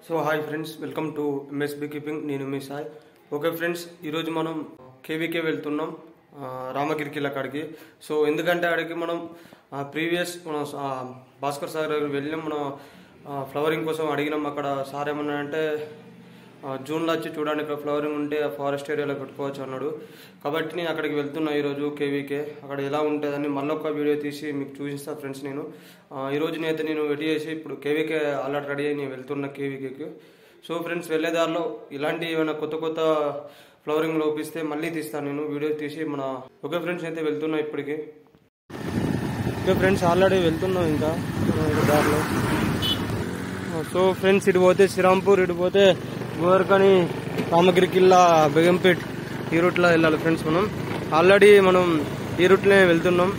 So hi friends, welcome to MS be keeping. నేను మీ Sai. Okay friends, ఈరోజు మనం KVK వెళ్తున్నాం, రామగిరి కిల్లా కాడికి. సో ఎందుకంటే అక్కడికి మనం ప్రీవియస్ మన భాస్కర్ సార్ దగ్గర వెళ్ళినాం. మనం ఫ్లవరింగ్ కోసం అడిగినాం. అక్కడ సార్ ఏమన్నా అంటే జూన్లో వచ్చి చూడండి, ఇక్కడ ఫ్లవరింగ్ ఉంటే ఆ ఫారెస్ట్ ఏరియాలో పెట్టుకోవచ్చు అన్నాడు. కాబట్టి నేను అక్కడికి వెళ్తున్నా ఈరోజు కేవీకే. అక్కడ ఎలా ఉంటుందని మళ్ళీ ఒక వీడియో తీసి మీకు చూపిస్తాను ఫ్రెండ్స్. ఈరోజు నేను వెయిట్ చేసి ఇప్పుడు కేవీకే ఆల్రెడీ రెడీ అయ్యి నేను వెళ్తున్నా కేవీకేకి. సో ఫ్రెండ్స్, వెళ్ళేదారిలో ఇలాంటి ఏమైనా కొత్త కొత్త ఫ్లవరింగ్ లోపిస్తే మళ్ళీ తీస్తాను నేను వీడియో తీసి ఓకే ఫ్రెండ్స్, అయితే వెళ్తున్నా ఇప్పటికి. ఓకే ఫ్రెండ్స్, ఆల్రెడీ వెళ్తున్నాం ఇంకా దారిలో. సో ఫ్రెండ్స్, ఇటు పోతే శ్రీరాంపూర్, ఇటు పోతే గోవర్కని, రామగిరి కిల్లా, బేగంపేట్, ఈ రూట్లో వెళ్ళాలి ఫ్రెండ్స్. ఆల్రెడీ మనం ఈ రూట్లోనే వెళ్తున్నాం.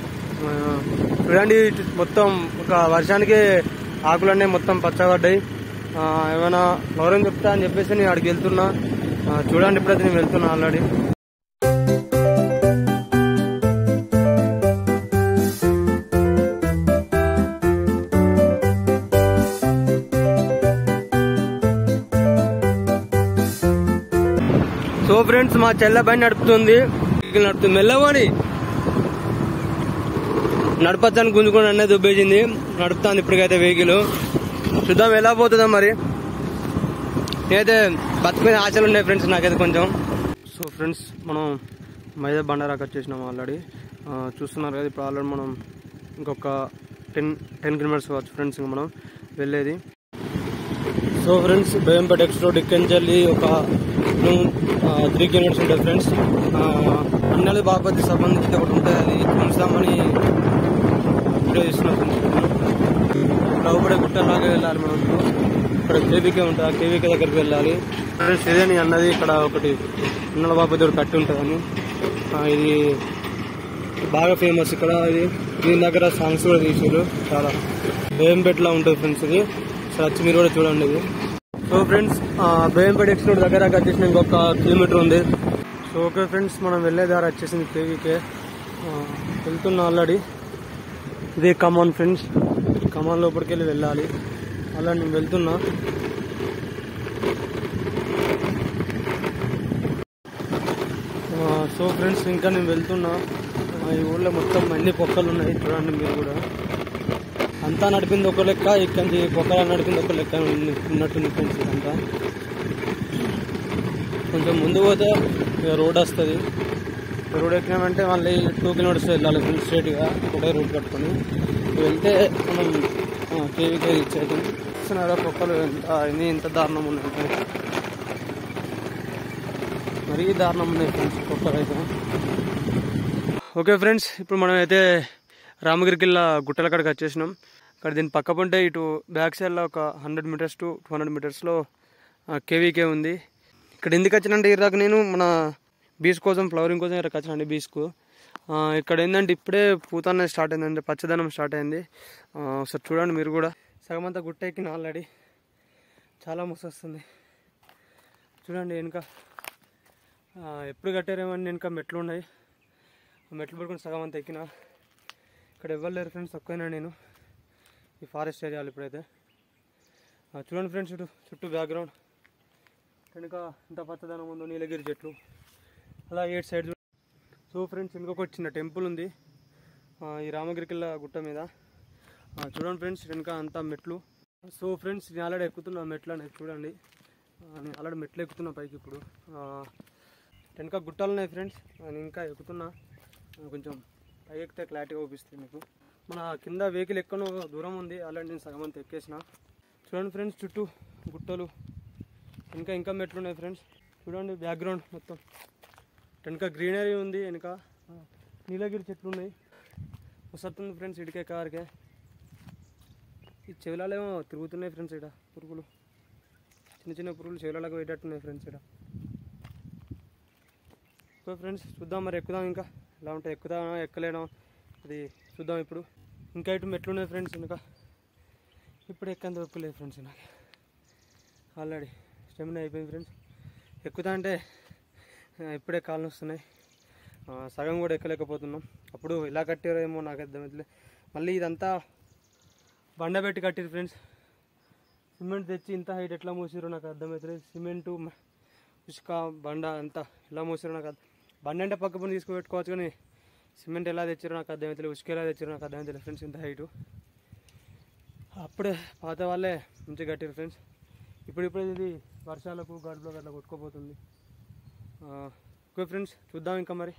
చూడండి, మొత్తం ఒక వర్షానికి ఆకులన్నీ మొత్తం పచ్చబడ్డాయి. ఏమైనా ఫ్లవరింగ్ చెప్తా అని చెప్పేసి నేను అక్కడికి వెళ్తున్నా. చూడండి, ఇప్పుడైతే నేను వెళ్తున్నా ఆల్రెడీ. సో ఫ్రెండ్స్, మా చెల్ల బండి నడుపుతుంది మెల్లవని నడపచ్చని గుంజుకొని అన్నీ దుబ్బేసింది. నడుపుతాను ఇప్పటికైతే వెహికల్. చూద్దాం ఎలా పోతుందో మరి. నేనైతే బతుకునే ఆశలు ఉన్నాయి ఫ్రెండ్స్ నాకైతే కొంచెం. సో ఫ్రెండ్స్, మనం మైదా బండారాకి వచ్చేసినాం ఆల్రెడీ. చూస్తున్నారు కదా, ఇప్పుడు ఆల్రెడీ మనం ఇంకొక 10 కిలోమీటర్స్ కావచ్చు ఫ్రెండ్స్ ఇంకా మనం వెళ్ళేది. So friends, Begumpet X road ఇక్కడి ఒక 3 కిలోమీటర్స్ ఉంటుంది ఫ్రెండ్స్. అన్నది బాపతి సంబంధించి ఒకటి ఉంటుంది, అది చూస్తామని వీడియో చేస్తున్నాం ఫ్రెండ్స్. లోపడే గుట్టలాగా వెళ్ళాలి మనం. ఇక్కడ కేవీకే ఉంటుంది, ఆ కేవీకే దగ్గరికి వెళ్ళాలి ఫ్రెండ్స్. ఇదేని అన్నది ఇక్కడ ఒకటి అన్నల బాపతి ఒకటి కట్టి ఉంటుందని. ఇది బాగా ఫేమస్ ఇక్కడ. దీని దగ్గర సాంగ్స్ కూడా తీసారు. చాలా బేగంపేటలో ఉంటుంది ఫ్రెండ్స్ ఇది. వచ్చి మీరు కూడా చూడండి ఇది. So friends, Begumpet X road దగ్గర వచ్చేసిన ఇంకొక కిలోమీటర్ ఉంది. సో ఓకే ఫ్రెండ్స్, మనం వెళ్ళే దారి వచ్చేసింది కేవీకే. వెళ్తున్నా ఆల్రెడీ. ఇదే కమాన్ ఫ్రెండ్స్, కమాన్ లోపలికి వెళ్ళి వెళ్ళాలి. అలా నేను వెళ్తున్నా. సో ఫ్రెండ్స్, ఇంకా నేను వెళ్తున్నా. ఈ ఊళ్ళో మొత్తం అన్ని పొక్కలు ఉన్నాయి, చూడండి మీరు కూడా. అంతా నడిపింది ఒక లెక్క, ఇక్కడి నుంచి పొక్కలు నడిపింది ఒక లెక్క ఉన్నట్టుంది ఫ్రెండ్స్. ఇదంతా కొంచెం ముందు పోతే రోడ్ వస్తుంది. రోడ్ ఎక్కినామంటే మళ్ళీ 2 కిలోమీటర్స్ వెళ్ళాలి ఫ్రెండ్స్ స్ట్రేట్గా ఒకటే రూట్ కట్టుకొని వెళ్తే మనం కేవీకే ఇచ్చేయటం. పొక్కలు ఇంత దారుణం ఉన్నాయి, మరీ దారుణం ఉన్నాయి ఫ్రెండ్స్ పొక్కలు అయితే. ఓకే ఫ్రెండ్స్, ఇప్పుడు మనం అయితే రామగిరి కిల్లా గుట్టల కాడికి వచ్చేసినాం. అక్కడ దీని పక్క పొంటే ఇటు బ్యాక్ సైడ్లో ఒక 100 మీటర్స్ to 200 మీటర్స్లో కేవీకే ఉంది. ఇక్కడ ఎందుకు వచ్చినంటే ఇరాక నేను మన బీచ్ కోసం, ఫ్లవరింగ్ కోసం ఇక్కడికి వచ్చినండి బీచ్కు. ఇక్కడ ఏంటంటే ఇప్పుడే పూత అనేది స్టార్ట్ అయిందండి, పచ్చదనం స్టార్ట్ అయింది. ఒకసారి చూడండి మీరు కూడా. సగమంతా గుట్ట ఎక్కిన ఆల్రెడీ. చాలా మస్తు వస్తుంది చూడండి. వెనుక ఎప్పుడు కట్టారేమని వెనుక మెట్లు ఉన్నాయి. మెట్లు పడుకుని సగం అంతా ఎక్కిన. ఇక్కడ ఎవ్వరు లేరు ఫ్రెండ్స్, ఒక్కైనా నేను ఈ ఫారెస్ట్ ఏరియాలో ఇప్పుడైతే. చూడండి ఫ్రెండ్స్, చుట్టూ బ్యాక్గ్రౌండ్ వెనుక ఇంత పచ్చదనం ఉందో, నీలగిరి చెట్లు. అలా 8 సైడ్. సో ఫ్రెండ్స్, ఇంకొక చిన్న టెంపుల్ ఉంది ఈ రామగిరి కిల్లా గుట్ట మీద. చూడండి ఫ్రెండ్స్, వెనుక అంతా మెట్లు. సో ఫ్రెండ్స్, నేను ఆల్రెడీ ఎక్కుతున్నా మెట్లు అనేది చూడండి. నేను ఆల్రెడీ మెట్లు ఎక్కుతున్నా పైకి. ఇప్పుడు వెనుక గుట్టలు ఉన్నాయి ఫ్రెండ్స్, నేను ఇంకా ఎక్కుతున్నా. కొంచెం పైకి ఎక్కితే క్లారిటీగా చూపిస్తుంది మీకు. మన కింద వెహికల్ ఎక్కనో దూరం ఉంది, ఆల్రెడీ నేను సగం అంతా ఎక్కేసిన. చూడండి ఫ్రెండ్స్, చుట్టూ గుట్టలు, ఇంకా మెట్లు ఉన్నాయి ఫ్రెండ్స్. చూడండి బ్యాక్గ్రౌండ్ మొత్తం. వెనుక గ్రీనరీ ఉంది, వెనుక నీలగిరి చెట్లు ఉన్నాయి. వస్తుంది ఫ్రెండ్స్ ఇడికే కార్కే. ఈ చెవులాలేమో తిరుగుతున్నాయి ఫ్రెండ్స్. ఇక్కడ పురుగులు, చిన్న పురుగులు చెవులలాగా పోయేటట్టున్నాయి ఫ్రెండ్స్ ఇక్కడ. సో ఫ్రెండ్స్, చూద్దాం మరి, ఎక్కుదాం. ఇంకా ఎలా ఉంటాయి, ఎక్కుదామా ఎక్కలేనా అది చూద్దాం ఇప్పుడు. ఇంకా ఇటు మెట్లు ఉన్నాయి ఫ్రెండ్స్ వెనుక. ఇప్పుడు ఎక్కంత ఒప్పులేదు ఫ్రెండ్స్ నాకు. ఆల్రెడీ స్టెమినా అయిపోయింది ఫ్రెండ్స్. ఎక్కుతా అంటే ఇప్పుడే కాళ్ళు వస్తున్నాయి. సగం కూడా ఎక్కలేకపోతున్నాం. అప్పుడు ఇలా కట్టారేమో నాకు అర్థమవుతుంది. మళ్ళీ ఇదంతా బండ పెట్టి కట్టిరు ఫ్రెండ్స్. సిమెంట్ తెచ్చి ఇంత హైట్ ఎట్లా మోసిరో నాకు అర్థమవుతుంది. సిమెంటు ఇసుక బండ అంతా ఎలా మోసిరో నాకు బండ అంటే పక్క పని తీసుకుపెట్టుకోవచ్చు, కానీ సిమెంట్ ఎలా తెచ్చారో నాకు అర్థమవుతుంది, ఉసుక ఎలా తెచ్చారో నాకు అర్థమవుతుంది ఫ్రెండ్స్. ఇంత హైటు అప్పుడే పాత వాళ్ళే మంచిగా కట్టారు ఫ్రెండ్స్. ఇప్పుడు ఇది వర్షాలకు గడుపులకు అట్లా కొట్టుకోపోతుంది. ఓకే ఫ్రెండ్స్, చూద్దాం ఇంకా మరి.